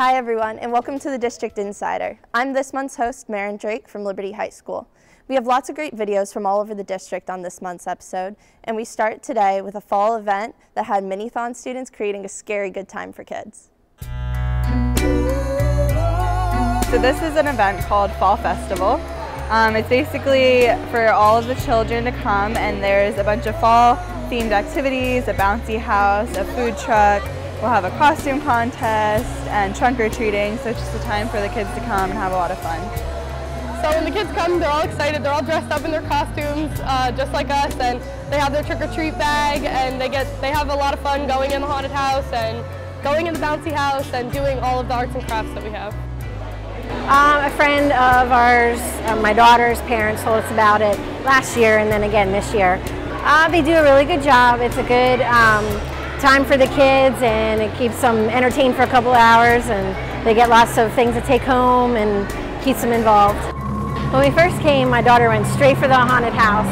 Hi everyone, and welcome to the District Insider. I'm this month's host, Marin Drake from Liberty High School. We have lots of great videos from all over the district on this month's episode, and we start today with a fall event that had mini-thon students creating a scary good time for kids. So this is an event called Fall Festival. It's basically for all of the children to come, and there's a bunch of fall themed activities, a bouncy house, a food truck. We'll have a costume contest and trunk or treating, so it's just a time for the kids to come and have a lot of fun. So when the kids come, they're all excited. They're all dressed up in their costumes, just like us, and they have their trick or treat bag, and they have a lot of fun going in the haunted house and going in the bouncy house and doing all of the arts and crafts that we have. A friend of ours, my daughter's parents, told us about it last year and then again this year. They do a really good job. It's a good time for the kids, and it keeps them entertained for a couple hours, and they get lots of things to take home and keeps them involved. When we first came, my daughter went straight for the haunted house.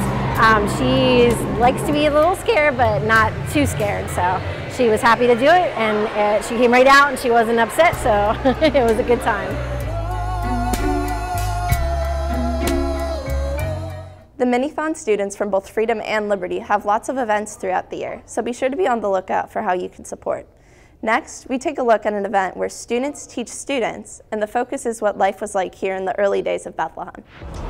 She likes to be a little scared, but not too scared, so she was happy to do it, and she came right out and she wasn't upset, so it was a good time. The Mini-thon students from both Freedom and Liberty have lots of events throughout the year, so be sure to be on the lookout for how you can support. Next, we take a look at an event where students teach students, and the focus is what life was like here in the early days of Bethlehem.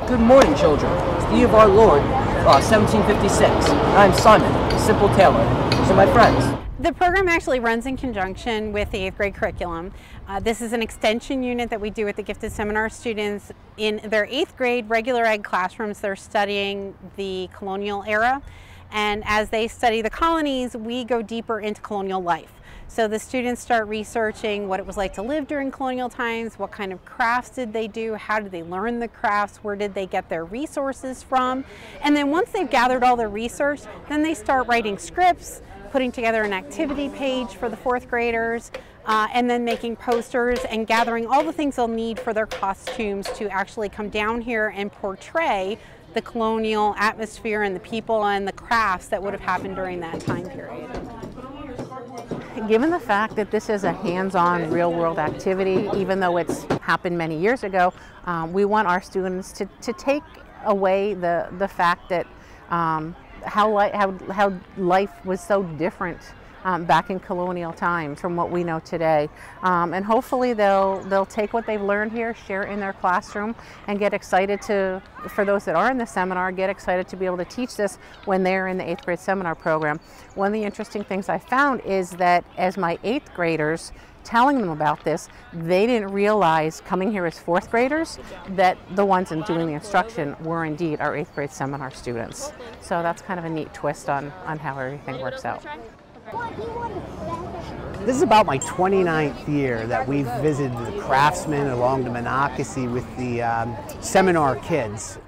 Good morning, children. It's the year of our Lord, 1756. I'm Simon, a simple tailor. These are my friends. The program actually runs in conjunction with the 8th grade curriculum. This is an extension unit that we do with the gifted seminar students. In their 8th grade regular ed classrooms, they're studying the colonial era. And as they study the colonies, we go deeper into colonial life. So the students start researching what it was like to live during colonial times, what kind of crafts did they do, how did they learn the crafts, where did they get their resources from. And then once they've gathered all their research, then they start writing scripts, putting together an activity page for the 4th graders, and then making posters and gathering all the things they'll need for their costumes to actually come down here and portray the colonial atmosphere and the people and the crafts that would have happened during that time period. Given the fact that this is a hands-on real-world activity, even though it's happened many years ago, we want our students to take away the fact that how life was so different back in colonial times from what we know today, and hopefully they'll take what they've learned here, share it in their classroom, and get excited for those that are in the seminar, get excited to be able to teach this when they're in the 8th grade seminar program. One of the interesting things I found is that as my 8th graders telling them about this, they didn't realize coming here as 4th graders that the ones doing the instruction were indeed our 8th grade seminar students. So that's kind of a neat twist on how everything works out. This is about my 29th year that we've visited the Craftsman along the Monocacy with the seminar kids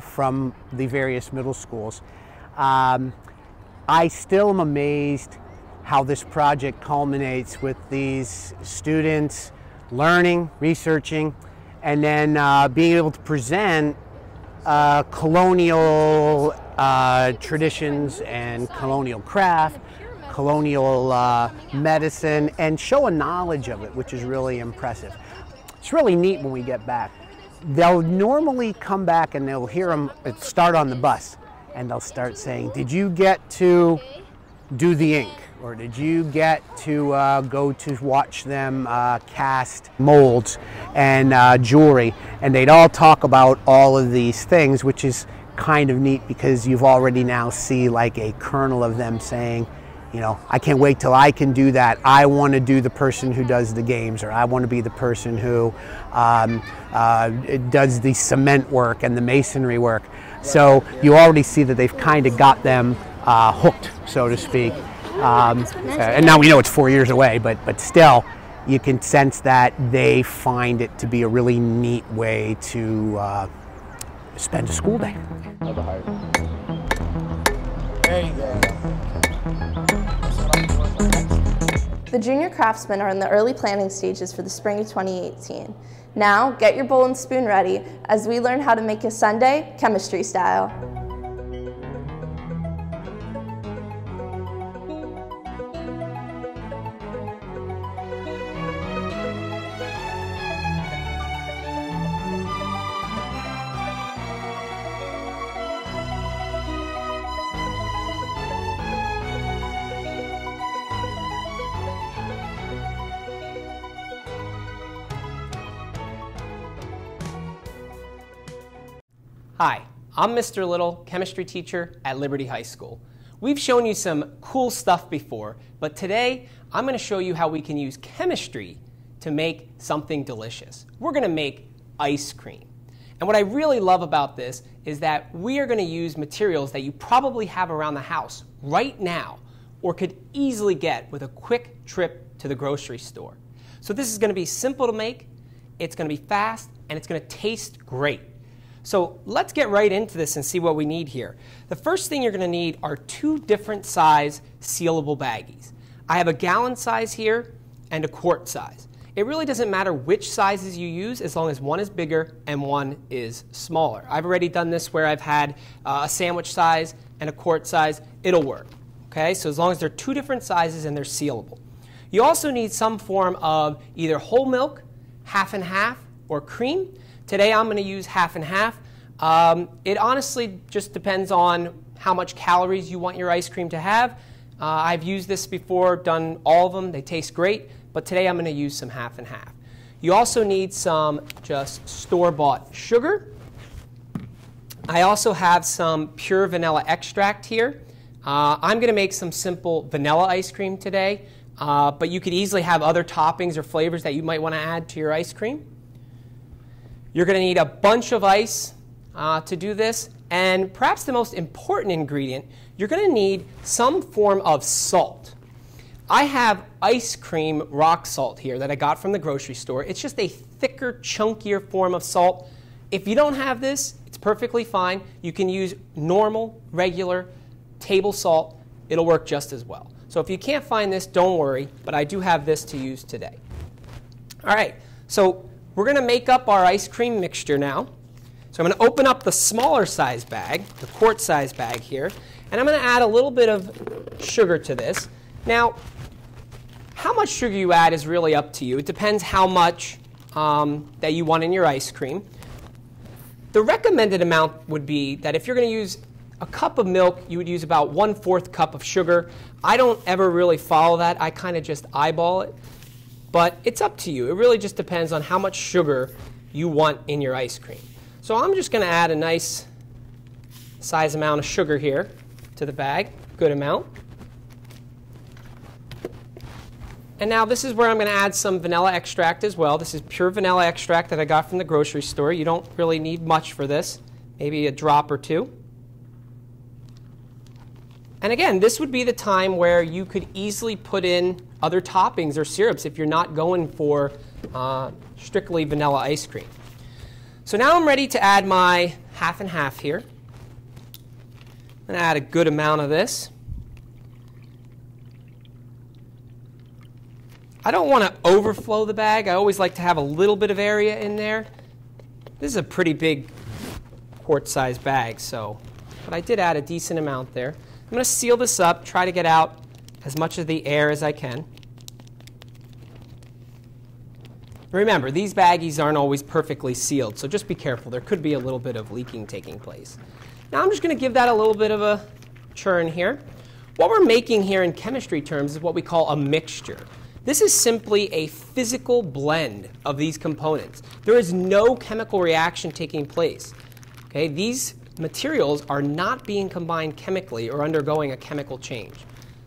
from the various middle schools. I still am amazed how this project culminates with these students learning, researching, and then being able to present colonial traditions and colonial craft, colonial medicine, and show a knowledge of it, which is really impressive. It's really neat when we get back. They'll normally come back and they'll hear them start on the bus, and they'll start saying, "Did you get to do the ink? Or did you get to go to watch them cast molds and jewelry?" And they'd all talk about all of these things, which is kind of neat because you've already now see like a kernel of them saying, you know, "I can't wait till I can do that. I want to do the person who does the games," or "I want to be the person who does the cement work and the masonry work." So you already see that they've kind of got them hooked, so to speak. And now we know it's 4 years away, but still, you can sense that they find it to be a really neat way to spend a school day. There you go. The Junior Craftsmen are in the early planning stages for the spring of 2018. Now, get your bowl and spoon ready as we learn how to make a sundae chemistry style. Hi, I'm Mr. Little, chemistry teacher at Liberty High School. We've shown you some cool stuff before, but today I'm going to show you how we can use chemistry to make something delicious. We're going to make ice cream. And what I really love about this is that we are going to use materials that you probably have around the house right now or could easily get with a quick trip to the grocery store. So this is going to be simple to make, it's going to be fast, and it's going to taste great. So let's get right into this and see what we need here. The first thing you're going to need are 2 different size sealable baggies. I have a gallon size here and a quart size. It really doesn't matter which sizes you use as long as one is bigger and one is smaller. I've already done this where I've had a sandwich size and a quart size. It'll work. Okay? So as long as they're 2 different sizes and they're sealable. You also need some form of either whole milk, half and half, or cream. Today I'm going to use half and half. It honestly just depends on how much calories you want your ice cream to have. I've used this before, done all of them. They taste great, but today I'm going to use some half and half. You also need some just store-bought sugar. I also have some pure vanilla extract here. I'm going to make some simple vanilla ice cream today, but you could easily have other toppings or flavors that you might want to add to your ice cream. You're going to need a bunch of ice to do this, and perhaps the most important ingredient, you're going to need some form of salt. I have ice cream rock salt here that I got from the grocery store. It's just a thicker, chunkier form of salt. If you don't have this, it's perfectly fine. You can use normal, regular table salt. It'll work just as well. So if you can't find this, don't worry, but I do have this to use today. All right, so we're going to make up our ice cream mixture now. So I'm going to open up the smaller size bag, the quart size bag here, and I'm going to add a little bit of sugar to this. Now, how much sugar you add is really up to you. It depends how much that you want in your ice cream. The recommended amount would be that if you're going to use a cup of milk, you would use about 1/4 cup of sugar. I don't ever really follow that. I kind of just eyeball it. But it's up to you. It really just depends on how much sugar you want in your ice cream. So I'm just going to add a nice size amount of sugar here to the bag, good amount. And now this is where I'm going to add some vanilla extract as well. This is pure vanilla extract that I got from the grocery store. You don't really need much for this, maybe a drop or 2. And again, this would be the time where you could easily put in other toppings or syrups if you're not going for strictly vanilla ice cream. So now I'm ready to add my half and half here. I'm going to add a good amount of this. I don't want to overflow the bag. I always like to have a little bit of area in there. This is a pretty big quart-sized bag, but I did add a decent amount there. I'm going to seal this up, try to get out as much of the air as I can. Remember, these baggies aren't always perfectly sealed, so just be careful. There could be a little bit of leaking taking place. Now I'm just going to give that a little bit of a churn here. What we're making here in chemistry terms is what we call a mixture. This is simply a physical blend of these components. There is no chemical reaction taking place. Okay? These materials are not being combined chemically or undergoing a chemical change.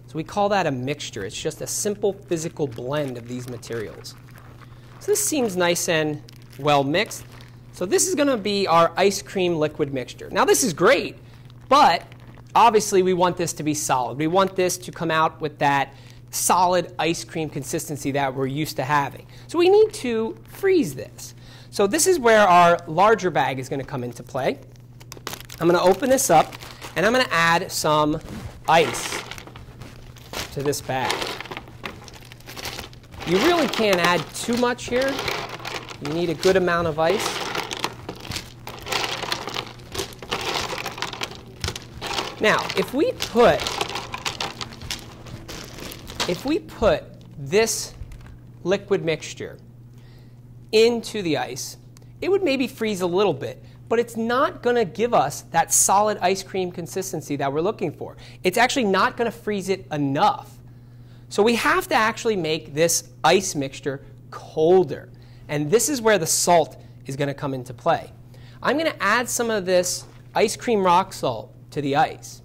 So we call that a mixture. It's just a simple physical blend of these materials. So this seems nice and well mixed. So this is going to be our ice cream liquid mixture. Now this is great, but obviously we want this to be solid. We want this to come out with that solid ice cream consistency that we're used to having. So we need to freeze this. So this is where our larger bag is going to come into play. I'm going to open this up, and I'm going to add some ice to this bag. You really can't add too much here. You need a good amount of ice. Now, if we put this liquid mixture into the ice, it would maybe freeze a little bit, but it's not going to give us that solid ice cream consistency that we're looking for. It's actually not going to freeze it enough. So we have to actually make this ice mixture colder. And this is where the salt is going to come into play. I'm going to add some of this ice cream rock salt to the ice.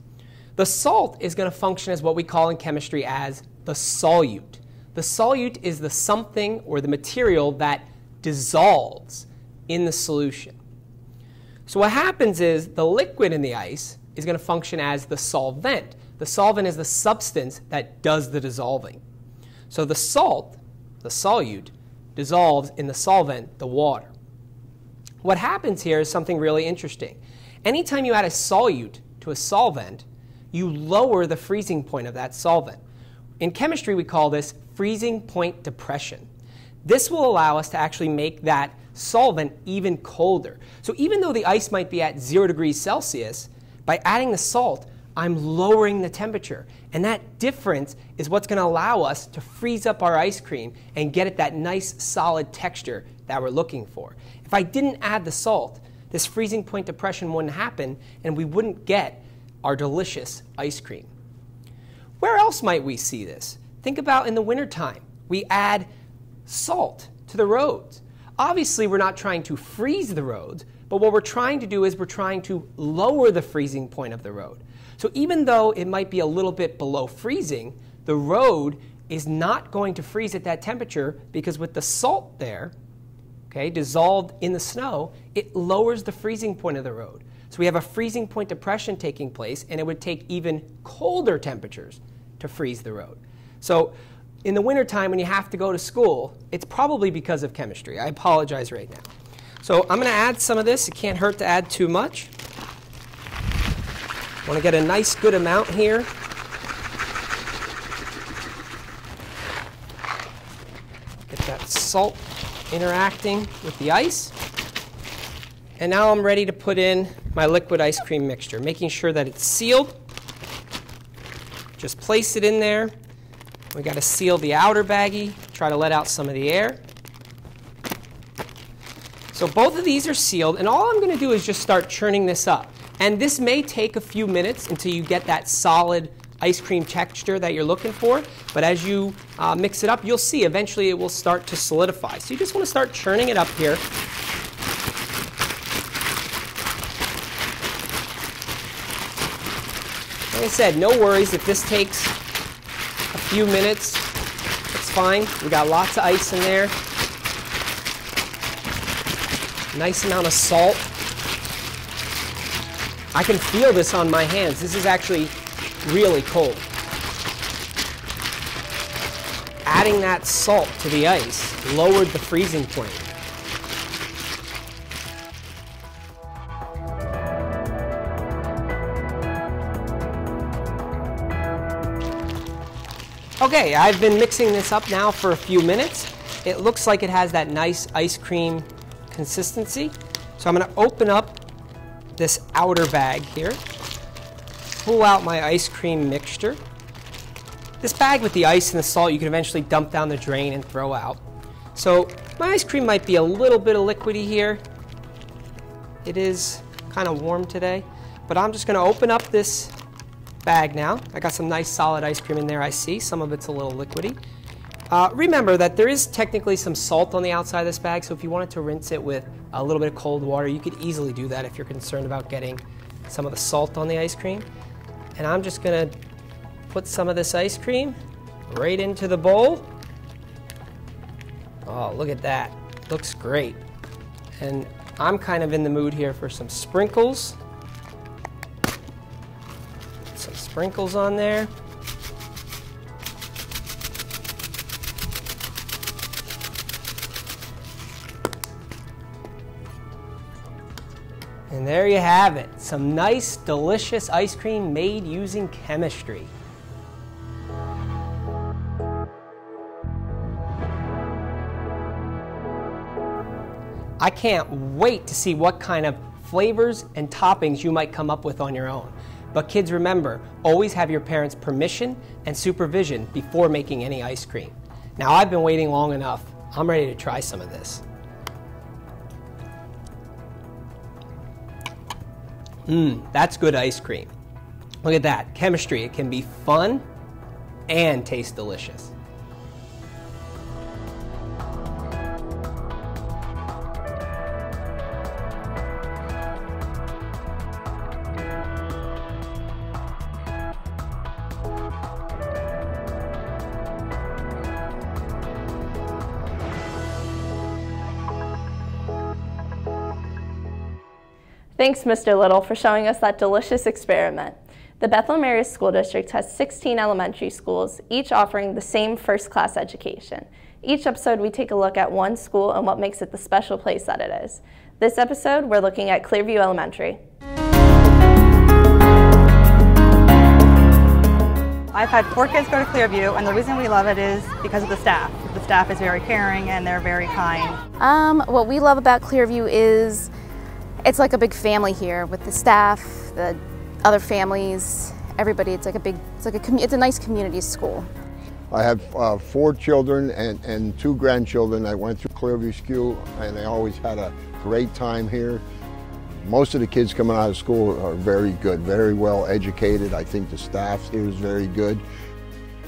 The salt is going to function as what we call in chemistry as the solute. The solute is the something or the material that dissolves in the solution. So what happens is the liquid in the ice is going to function as the solvent. The solvent is the substance that does the dissolving. So the salt, the solute, dissolves in the solvent, the water. What happens here is something really interesting. Anytime you add a solute to a solvent, you lower the freezing point of that solvent. In chemistry, we call this freezing point depression. This will allow us to actually make that solvent even colder. So even though the ice might be at 0 degrees Celsius, by adding the salt, I'm lowering the temperature. And that difference is what's going to allow us to freeze up our ice cream and get it that nice solid texture that we're looking for. If I didn't add the salt, this freezing point depression wouldn't happen and we wouldn't get our delicious ice cream. Where else might we see this? Think about in the wintertime. We add salt to the roads. Obviously, we're not trying to freeze the roads, but what we're trying to do is we're trying to lower the freezing point of the road. So even though it might be a little bit below freezing, the road is not going to freeze at that temperature because with the salt there, okay, dissolved in the snow, it lowers the freezing point of the road. So we have a freezing point depression taking place, and it would take even colder temperatures to freeze the road. So in the wintertime when you have to go to school, it's probably because of chemistry. I apologize right now. So I'm going to add some of this. It can't hurt to add too much. I want to get a nice good amount here. Get that salt interacting with the ice. And now I'm ready to put in my liquid ice cream mixture, making sure that it's sealed. Just place it in there. We got to seal the outer baggie, try to let out some of the air. So both of these are sealed, and all I'm going to do is just start churning this up. And this may take a few minutes until you get that solid ice cream texture that you're looking for. But as you mix it up, you'll see eventually it will start to solidify. So you just want to start churning it up here. Like I said, no worries if this takes a few minutes. It's fine. We got lots of ice in there. Nice amount of salt. I can feel this on my hands. This is actually really cold. Adding that salt to the ice lowered the freezing point. Okay, I've been mixing this up now for a few minutes. It looks like it has that nice ice cream consistency. So I'm going to open up this outer bag here, pull out my ice cream mixture. This bag with the ice and the salt you can eventually dump down the drain and throw out. So my ice cream might be a little bit of liquidy here. It is kind of warm today, but I'm just going to open up this bag now. I got some nice solid ice cream in there, I see. Some of it's a little liquidy. Remember that there is technically some salt on the outside of this bag, so if you wanted to rinse it with a little bit of cold water, you could easily do that if you're concerned about getting some of the salt on the ice cream. And I'm just going to put some of this ice cream right into the bowl. Oh, look at that. Looks great. And I'm kind of in the mood here for some sprinkles. Some sprinkles on there. And there you have it, some nice, delicious ice cream made using chemistry. I can't wait to see what kind of flavors and toppings you might come up with on your own. But kids, remember, always have your parents' permission and supervision before making any ice cream. Now, I've been waiting long enough. I'm ready to try some of this. That's good ice cream. Look at that, chemistry. It can be fun and taste delicious. Thanks, Mr. Little, for showing us that delicious experiment. The Bethlehem Area School District has 16 elementary schools, each offering the same first-class education. Each episode, we take a look at one school and what makes it the special place that it is. This episode, we're looking at Clearview Elementary. I've had 4 kids go to Clearview, and the reason we love it is because of the staff. The staff is very caring and they're very kind. What we love about Clearview is it's like a big family here with the staff, the other families, everybody. It's a nice community school. I have 4 children and 2 grandchildren that went through Clearview School, and they always had a great time here. Most of the kids coming out of school are very good, very well educated. I think the staff here is very good.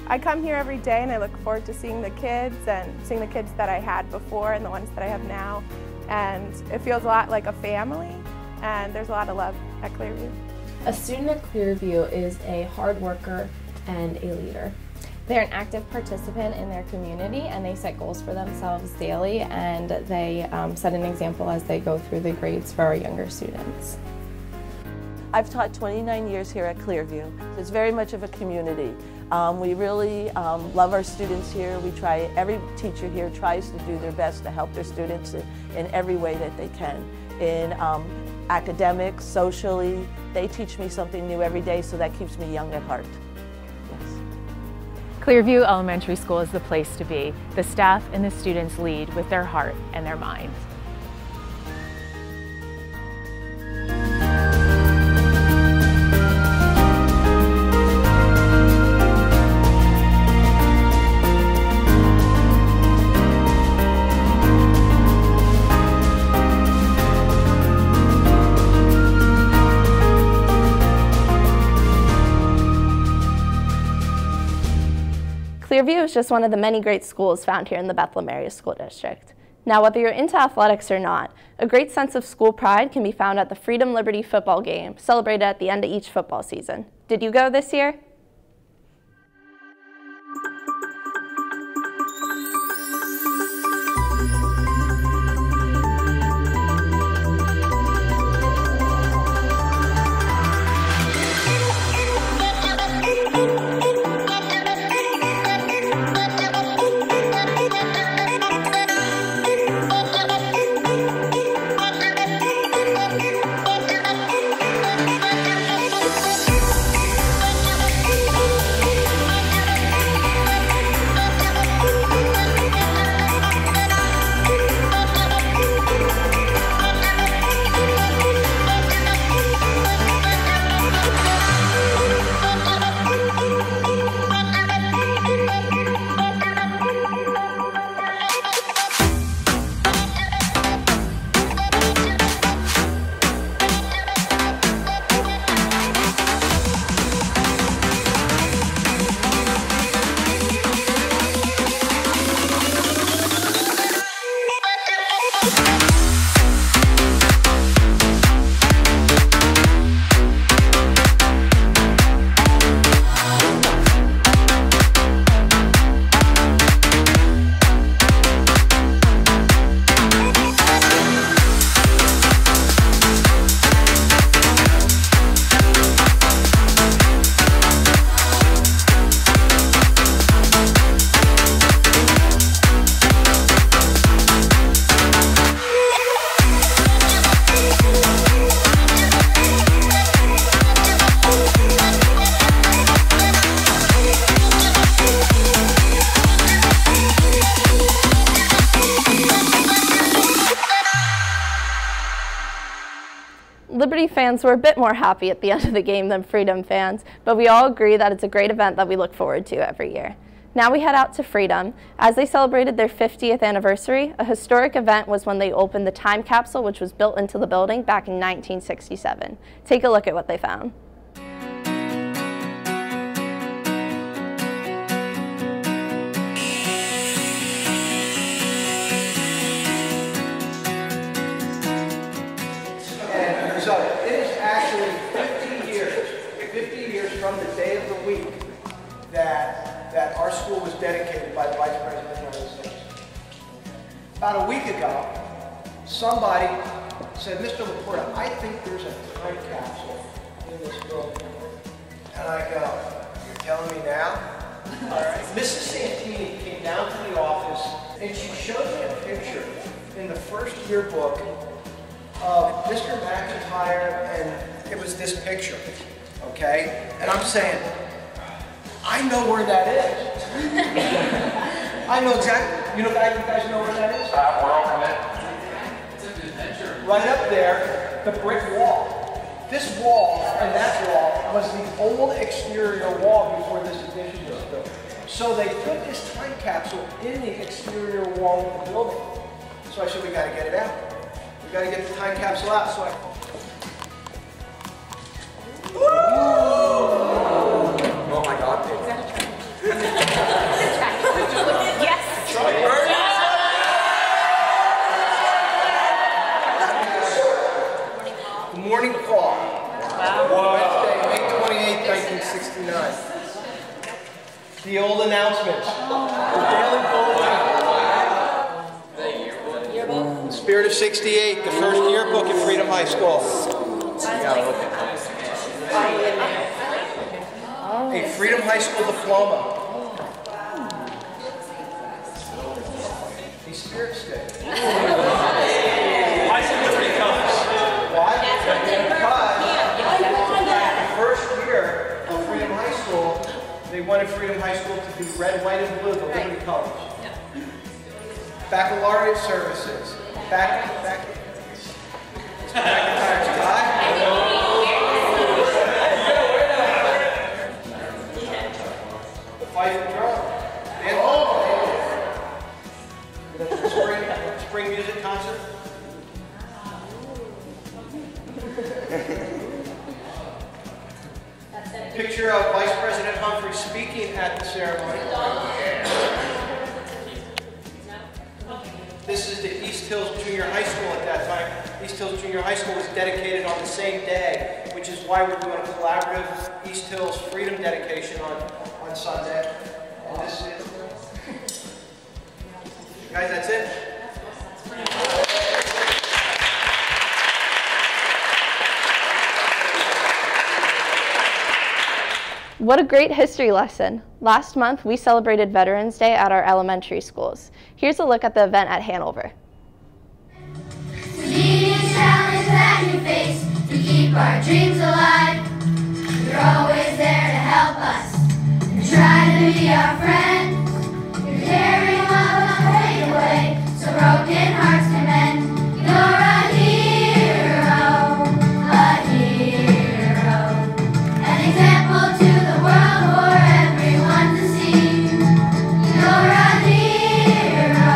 I come here every day and I look forward to seeing the kids and seeing the kids that I had before and the ones that I have now. And it feels a lot like a family, and there's a lot of love at Clearview. A student at Clearview is a hard worker and a leader. They're an active participant in their community, and they set goals for themselves daily, and they set an example as they go through the grades for our younger students. I've taught 29 years here at Clearview. It's very much of a community. We really love our students here. Every teacher here tries to do their best to help their students in every way that they can. In academics, socially, they teach me something new every day, so that keeps me young at heart. Clearview Elementary School is the place to be. The staff and the students lead with their heart and their mind. Clearview is just one of the many great schools found here in the Bethlehem Area School District. Now, whether you're into athletics or not, a great sense of school pride can be found at the Freedom Liberty football game, celebrated at the end of each football season. Did you go this year? Liberty fans were a bit more happy at the end of the game than Freedom fans, but we all agree that it's a great event that we look forward to every year. Now we head out to Freedom. As they celebrated their 50th anniversary, a historic event was when they opened the time capsule, which was built into the building back in 1967. Take a look at what they found. So it is actually 50 years from the day of the week that our school was dedicated by the Vice President of the United States. About a week ago, somebody said, Mr. Laporta, I think there's a time capsule in this building. And I go, you're telling me now? All right. Mrs. Santini came down to the office and she showed me a picture in the first yearbook of Mr. McIntyre, and it was this picture, okay? And I'm saying, I know where that is. I know exactly. You guys know where that is? Right up there, the brick wall. This wall and that wall was the old exterior wall before this addition was built. So they put this time capsule in the exterior wall of the building. So I said, we got to get it out. We got to get the time capsule out. So I. Oh my God. Yes. The morning call. Wednesday, May 28th, 1969. The old announcements. The daily bulletin. The Spirit of 68, the first yearbook at Freedom High School. A Freedom High School diploma. A spirit stick. Why is it Liberty colors? Why? Because the first year of Freedom High School, they wanted Freedom High School to be red, white, and blue, the Liberty colors. Baccalaureate services. Mr. McIntyre's tie. The fife and drum. Spring music concert. Picture of Vice President Humphrey speaking at the ceremony. This is the East Hills Junior High School at that time. East Hills Junior High School was dedicated on the same day, which is why we're doing a collaborative East Hills Freedom dedication on Sunday. And this is, guys, that's it. What a great history lesson. Last month, we celebrated Veterans Day at our elementary schools. Here's a look at the event at Hanover. To meet each challenge that you face, to keep our dreams alive. You're always there to help us, and try to be our friend. You're carrying love on fade away, so broken hearts can mend. You're a hero, an example to the world for everyone to see. You're a hero,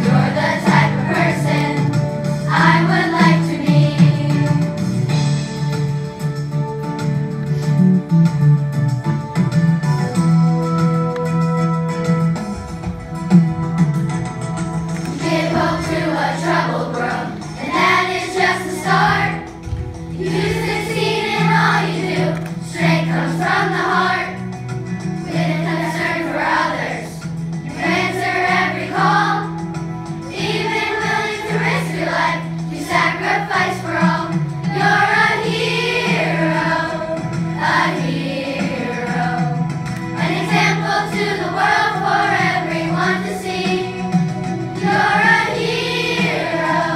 You're the type of person I would like to be. Give hope to a troubled world, and that is just the start. You succeed in all you do, strength comes from the heart. With a concern for others, you answer every call. Even willing to risk your life, you sacrifice for all. You're a hero, an example to the world for everyone to see. You're a hero,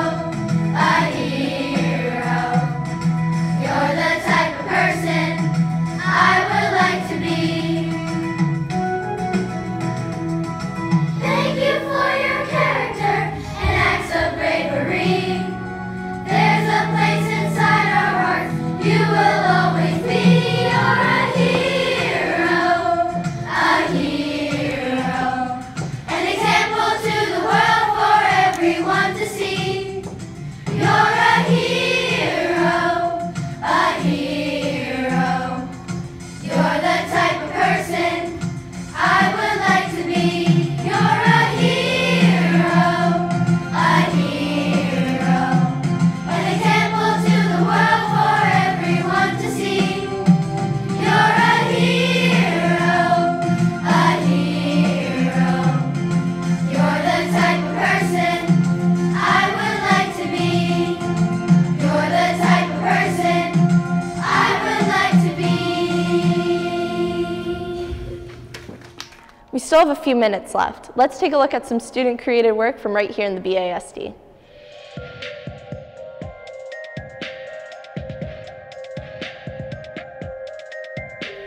still have a few minutes left. Let's take a look at some student-created work from right here in the BASD.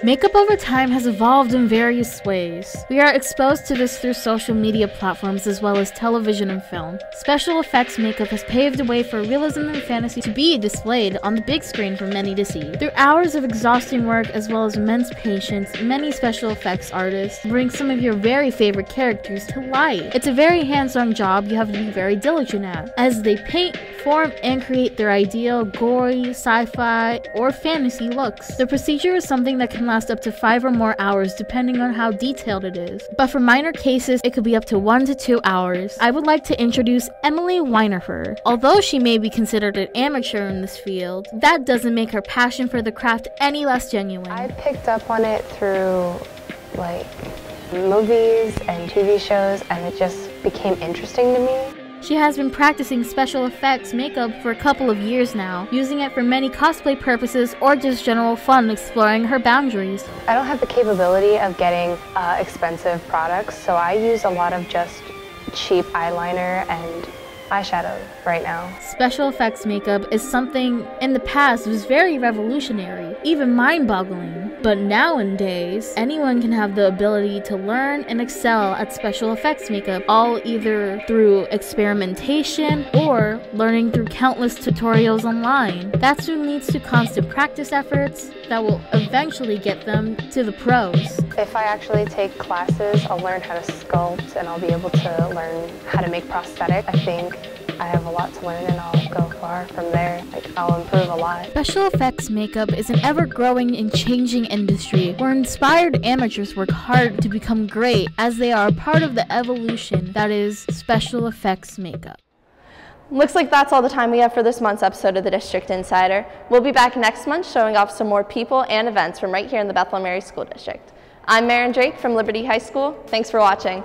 Makeup over time has evolved in various ways. We are exposed to this through social media platforms as well as television and film. Special effects makeup has paved the way for realism and fantasy to be displayed on the big screen for many to see. Through hours of exhausting work as well as immense patience, many special effects artists bring some of your very favorite characters to life. It's a very hands-on job you have to be very diligent at, as they paint, form, and create their ideal gory, sci-fi, or fantasy looks. The procedure is something that can last up to 5 or more hours depending on how detailed it is, but for minor cases it could be up to 1 to 2 hours. I would like to introduce Emily Weinerfer. Although she may be considered an amateur in this field, that doesn't make her passion for the craft any less genuine. I picked up on it through like movies and TV shows, and it just became interesting to me. She has been practicing special effects makeup for a couple of years now, using it for many cosplay purposes or just general fun exploring her boundaries. I don't have the capability of getting expensive products, so I use a lot of just cheap eyeliner and eyeshadow right now. Special effects makeup is something in the past was very revolutionary, even mind-boggling. But nowadays, anyone can have the ability to learn and excel at special effects makeup, all either through experimentation or learning through countless tutorials online. That's what leads to constant practice efforts that will eventually get them to the pros. If I actually take classes, I'll learn how to sculpt and I'll be able to learn how to make prosthetics. I think I have a lot to learn and I'll go far from there. Like, I'll improve a lot. Special effects makeup is an ever-growing and changing industry where inspired amateurs work hard to become great, as they are a part of the evolution that is special effects makeup. Looks like that's all the time we have for this month's episode of the District Insider. We'll be back next month showing off some more people and events from right here in the Bethlehem Area School District. I'm Maren Drake from Liberty High School. Thanks for watching.